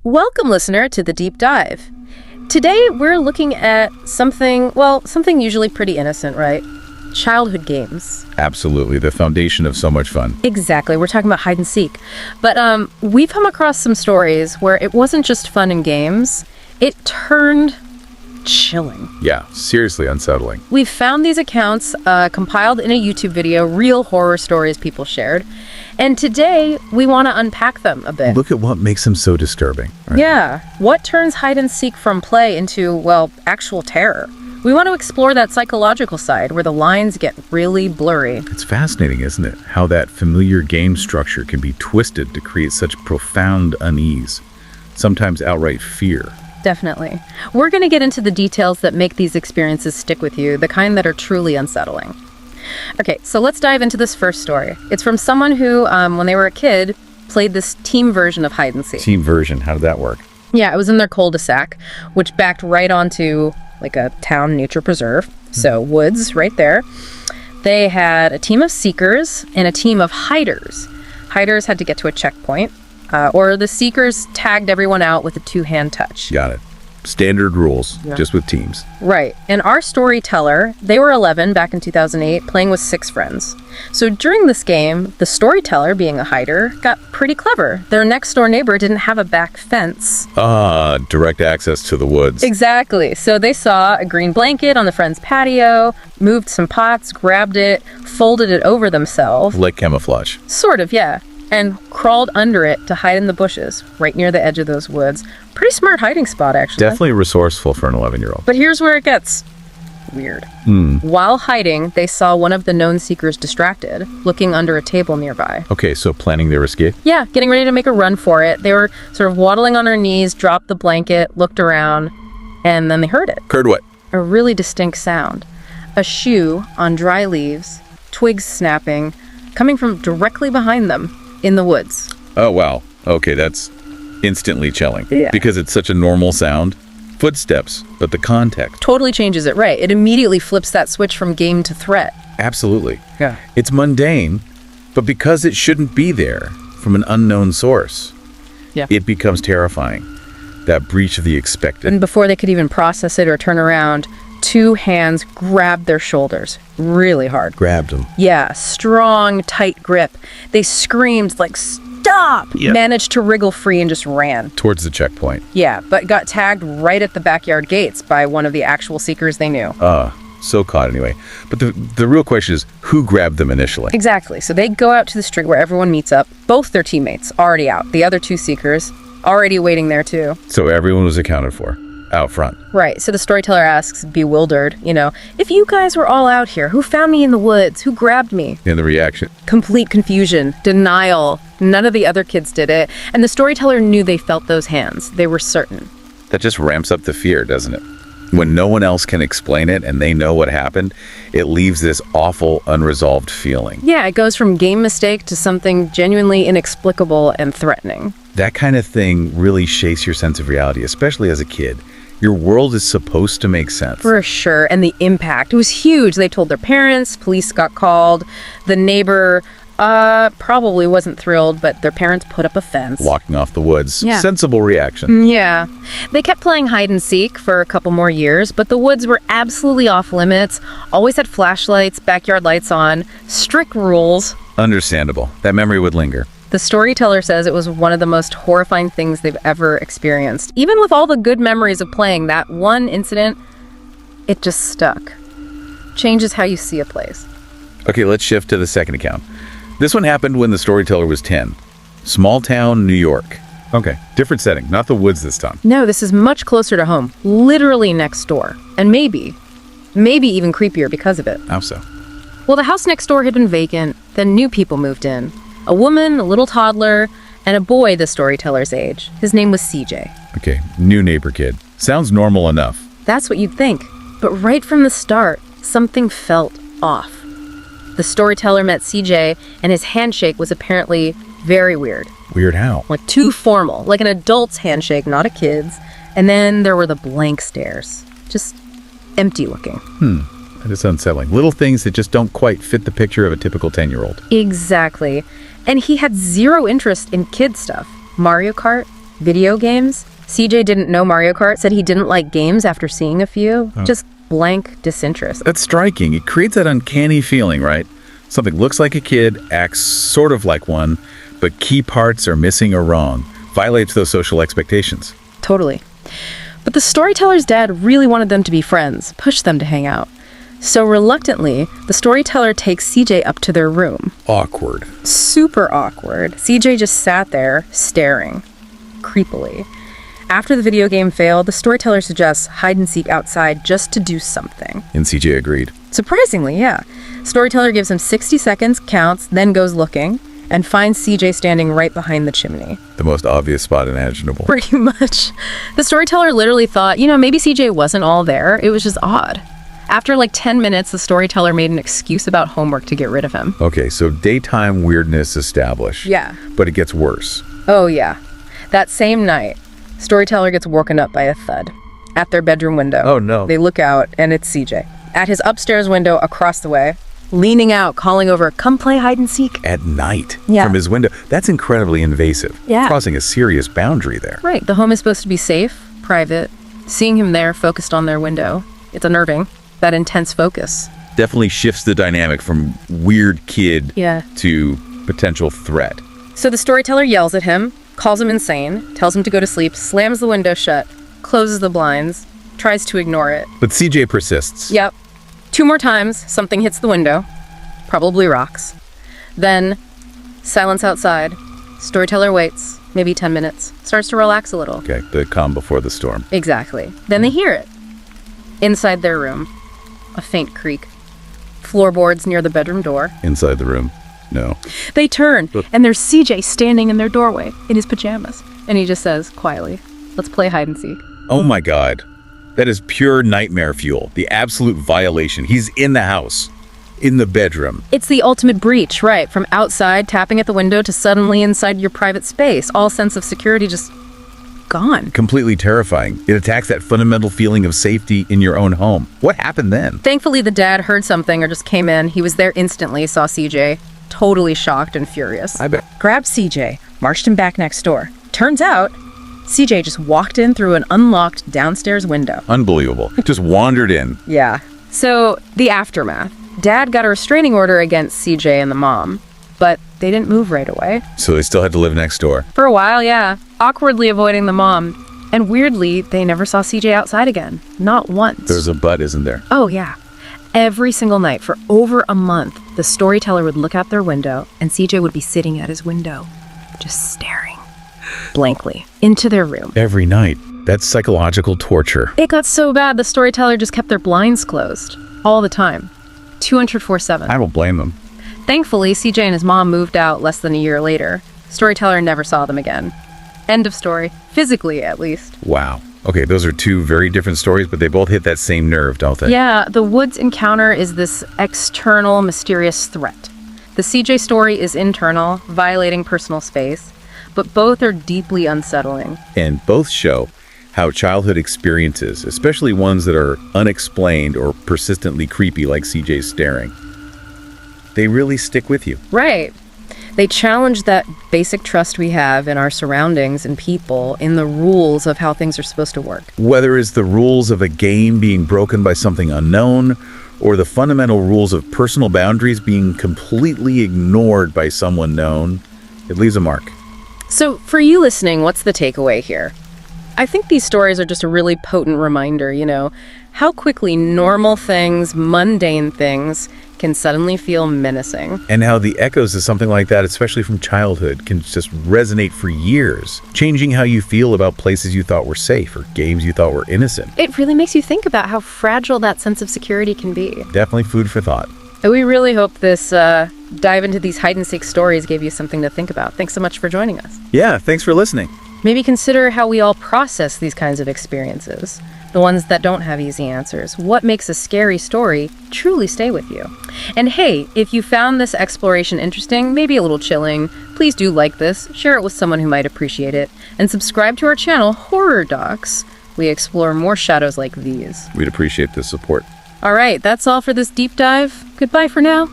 Welcome, listener, to the Deep Dive. Today, we're looking at something usually pretty innocent, right? Childhood games. Absolutely, the foundation of so much fun. Exactly, we're talking about hide and seek. But we've come across some stories where it wasn't just fun and games, it turned chilling. Yeah, seriously unsettling. We've found these accounts compiled in a YouTube video, real horror stories people shared. And today, we want to unpack them a bit. Look at what makes them so disturbing. Right? Yeah. What turns hide and seek from play into, actual terror? We want to explore that psychological side where the lines get really blurry. It's fascinating, isn't it? How that familiar game structure can be twisted to create such profound unease, sometimes outright fear. Definitely. We're going to get into the details that make these experiences stick with you, the kind that are truly unsettling. Okay, so let's dive into this first story. It's from someone who, when they were a kid, played this team version of hide and seek. Team version, how did that work? Yeah, it was in their cul-de-sac, which backed right onto like a town nature preserve. So woods right there. They had a team of seekers and a team of hiders. Hiders had to get to a checkpoint, or the seekers tagged everyone out with a two-hand touch. Got it. Standard rules, just with teams. Right. And our storyteller, they were 11 back in 2008, playing with 6 friends. So during this game, the storyteller, being a hider, got pretty clever. Their next-door neighbor didn't have a back fence. Direct access to the woods. Exactly. So they saw a green blanket on the friend's patio, moved some pots, grabbed it, folded it over themselves. Like camouflage. Sort of, yeah. And crawled under it to hide in the bushes, right near the edge of those woods. Pretty smart hiding spot, actually. Definitely resourceful for an 11-year-old. But here's where it gets weird. While hiding, they saw one of the known seekers distracted, looking under a table nearby. Okay, so planning their escape? Yeah, getting ready to make a run for it. They were sort of waddling on their knees, dropped the blanket, looked around, and then they heard it. Heard what? A really distinct sound. A shoe on dry leaves, twigs snapping, coming from directly behind them. In the woods. Oh, wow. Okay, that's instantly chilling. Yeah. Because it's such a normal sound. Footsteps, but the context. Totally changes it, right. It immediately flips that switch from game to threat. Absolutely. Yeah. It's mundane, but because it shouldn't be there from an unknown source, it becomes terrifying. That breach of the expected. And before they could even process it or turn around, 2 hands grabbed their shoulders really hard. Grabbed them. Yeah, strong, tight grip. They screamed like, "Stop!" Yep. Managed to wriggle free and just ran. Towards the checkpoint. Yeah, but got tagged right at the backyard gates by one of the actual seekers they knew. So caught anyway. But the real question is, who grabbed them initially? Exactly. So they go out to the street where everyone meets up. Both their teammates already out. The other 2 seekers already waiting there too. So everyone was accounted for. Out front. Right. So the storyteller asks, bewildered, if you guys were all out here, who found me in the woods? Who grabbed me? And the reaction? Complete confusion, denial. None of the other kids did it. And the storyteller knew they felt those hands. They were certain. That just ramps up the fear, doesn't it? When no one else can explain it and they know what happened, it leaves this awful, unresolved feeling. Yeah, it goes from game mistake to something genuinely inexplicable and threatening. That kind of thing really shakes your sense of reality, especially as a kid. Your world is supposed to make sense. For sure. And the impact, it was huge. They told their parents, police got called. The neighbor probably wasn't thrilled, but their parents put up a fence. Walking off the woods. Yeah. Sensible reaction. Yeah. They kept playing hide and seek for a couple more years, but the woods were absolutely off limits. Always had flashlights, backyard lights on, strict rules. Understandable. That memory would linger. The storyteller says it was one of the most horrifying things they've ever experienced. Even with all the good memories of playing, that one incident, it just stuck. Changes how you see a place. Okay, let's shift to the second account. This one happened when the storyteller was 10. Small town, New York. Okay, different setting, not the woods this time. No, this is much closer to home. Literally next door. And maybe even creepier because of it. How so? Well, the house next door had been vacant, then new people moved in. A woman, a little toddler, and a boy the storyteller's age. His name was CJ. Okay, new neighbor kid. Sounds normal enough. That's what you'd think. But right from the start, something felt off. The storyteller met CJ, and his handshake was apparently very weird. Weird how? Like too formal, like an adult's handshake, not a kid's. And then there were the blank stares. Just empty looking. That is unsettling. Little things that just don't quite fit the picture of a typical 10-year-old. Exactly. And he had zero interest in kid stuff. Mario Kart, Video games. CJ didn't know Mario Kart, said he didn't like games after seeing a few. Just blank disinterest. That's striking. It creates that uncanny feeling, right? Something looks like a kid, acts sort of like one, but key parts are missing or wrong. Violates those social expectations. Totally. But the storyteller's dad really wanted them to be friends, pushed them to hang out. So reluctantly, the storyteller takes CJ up to their room. Awkward. Super awkward. CJ just sat there, staring, creepily. After the video game failed, the storyteller suggests hide and seek outside just to do something. And CJ agreed. Surprisingly, yeah. Storyteller gives him 60 seconds, counts, then goes looking, and finds CJ standing right behind the chimney. The most obvious spot imaginable. Pretty much. The storyteller literally thought, maybe CJ wasn't all there. It was just odd. After like 10 minutes, the storyteller made an excuse about homework to get rid of him. Okay, so daytime weirdness established. Yeah. But it gets worse. Oh, yeah. That same night, storyteller gets woken up by a thud at their bedroom window. Oh, no. They look out, and it's CJ. At his upstairs window across the way, leaning out, calling over, "Come play hide and seek." At night. Yeah. From his window. That's incredibly invasive. Yeah. Crossing a serious boundary there. Right. The home is supposed to be safe, private. Seeing him there, focused on their window, it's unnerving. That intense focus. Definitely shifts the dynamic from weird kid to potential threat. So the storyteller yells at him, calls him insane, tells him to go to sleep, slams the window shut, closes the blinds, tries to ignore it. But CJ persists. Yep. 2 more times, something hits the window. Probably rocks. Then, silence outside. Storyteller waits, maybe 10 minutes. Starts to relax a little. Okay, the calm before the storm. Exactly. Then they hear it. Inside their room. A faint creak. Floorboards near the bedroom door. Inside the room. No. They turn, and there's CJ standing in their doorway, in his pajamas. And he just says, quietly, "Let's play hide and seek." Oh my God. That is pure nightmare fuel. The absolute violation. He's in the house. In the bedroom. It's the ultimate breach, right? From outside, tapping at the window, to suddenly inside your private space. All sense of security just gone. Completely terrifying. It attacks that fundamental feeling of safety in your own home. What happened then? Thankfully, the dad heard something or just came in. He was there instantly, saw CJ, totally shocked and furious. I bet. Grabbed CJ, marched him back next door. Turns out, CJ just walked in through an unlocked downstairs window. Unbelievable. Just wandered in. Yeah. So, the aftermath. Dad got a restraining order against CJ and the mom, but they didn't move right away. So they still had to live next door. For a while, yeah. Awkwardly avoiding the mom. And weirdly, they never saw CJ outside again. Not once. There's a but, isn't there? Oh, yeah. Every single night for over a month, the storyteller would look out their window, and CJ would be sitting at his window, just staring blankly into their room. Every night. That's psychological torture. It got so bad, the storyteller just kept their blinds closed. All the time. 204/7. I don't blame them. Thankfully, CJ and his mom moved out less than a year later. Storyteller never saw them again. End of story. Physically, at least. Wow. Okay, those are two very different stories, but they both hit that same nerve, don't they? Yeah, the Woods encounter is this external, mysterious threat. The CJ story is internal, violating personal space, but both are deeply unsettling. And both show how childhood experiences, especially ones that are unexplained or persistently creepy like CJ's staring, they really stick with you. Right. They challenge that basic trust we have in our surroundings and people, in the rules of how things are supposed to work. Whether it's the rules of a game being broken by something unknown, or the fundamental rules of personal boundaries being completely ignored by someone known, it leaves a mark. So, for you listening, what's the takeaway here? I think these stories are just a really potent reminder, how quickly normal things, mundane things, can suddenly feel menacing. And how the echoes of something like that, especially from childhood, can just resonate for years, changing how you feel about places you thought were safe or games you thought were innocent. It really makes you think about how fragile that sense of security can be. Definitely food for thought. We really hope this dive into these hide-and-seek stories gave you something to think about. Thanks so much for joining us. Yeah, thanks for listening. Maybe consider how we all process these kinds of experiences, the ones that don't have easy answers. What makes a scary story truly stay with you? And hey, if you found this exploration interesting, maybe a little chilling, please do like this, share it with someone who might appreciate it, and subscribe to our channel, Horror Docs. We explore more shadows like these. We'd appreciate the support. All right, that's all for this deep dive. Goodbye for now.